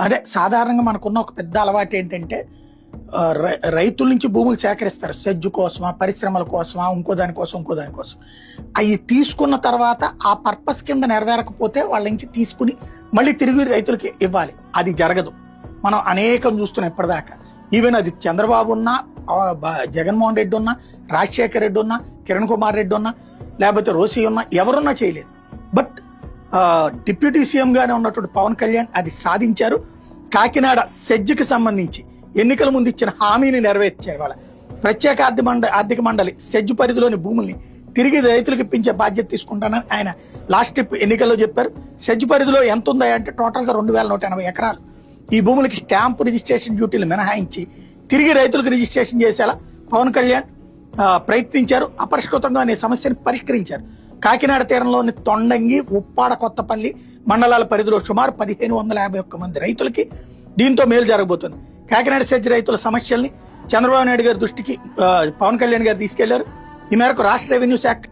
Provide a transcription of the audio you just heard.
అంటే సాధారణంగా మనకున్న ఒక పెద్ద అలవాటు ఏంటంటే రైతుల నుంచి భూములు సేకరిస్తారు సెజ్జు కోసమా, పరిశ్రమల కోసమా, ఇంకో దానికోసం. అవి తీసుకున్న తర్వాత ఆ పర్పస్ కింద నెరవేరకపోతే వాళ్ళ నుంచి తీసుకుని మళ్ళీ తిరిగి రైతులకి ఇవ్వాలి. అది జరగదు. మనం అనేకం చూస్తున్నాం ఇప్పటిదాకా. ఈవెన్ అది చంద్రబాబు ఉన్నా, జగన్మోహన్ రెడ్డి ఉన్నా, రాజశేఖర్ రెడ్డి ఉన్నా, కిరణ్ కుమార్ రెడ్డి ఉన్నా, లేకపోతే రోసి ఉన్నా, ఎవరున్నా చేయలేదు. బట్ డిప్యూటీ సీఎంగానే ఉన్నటువంటి పవన్ కళ్యాణ్ అది సాధించారు. కాకినాడ సెజ్కి సంబంధించి ఎన్నికల ముందు ఇచ్చిన హామీని నెరవేర్చారు. వాళ్ళ ప్రత్యేక ఆర్థిక మండలి సెజ్జు పరిధిలోని భూముల్ని తిరిగి రైతులకు ఇప్పించే బాధ్యత తీసుకుంటానని ఆయన లాస్ట్ ట్రిప్ ఎన్నికల్లో చెప్పారు. సెజ్జు పరిధిలో ఎంత ఉందా అంటే టోటల్గా 2180 ఎకరాలు. ఈ భూములకి స్టాంపు రిజిస్ట్రేషన్ డ్యూటీలు మినహాయించి తిరిగి రైతులకు రిజిస్ట్రేషన్ చేసేలా పవన్ కళ్యాణ్ ప్రయత్నించారు. అపరిష్కృతంగా అనే సమస్యను పరిష్కరించారు. కాకినాడ తీరంలోని తొండంగి, ఉప్పాడ, కొత్తపల్లి మండలాల పరిధిలో సుమారు 1551 మంది రైతులకి దీంతో మేలు జరగబోతుంది. కాకినాడ సెజ్ రైతుల సమస్యల్ని చంద్రబాబు నాయుడు గారి దృష్టికి పవన్ కళ్యాణ్ గారు తీసుకెళ్లారు. ఈ మేరకు రాష్ట్ర రెవెన్యూ శాఖ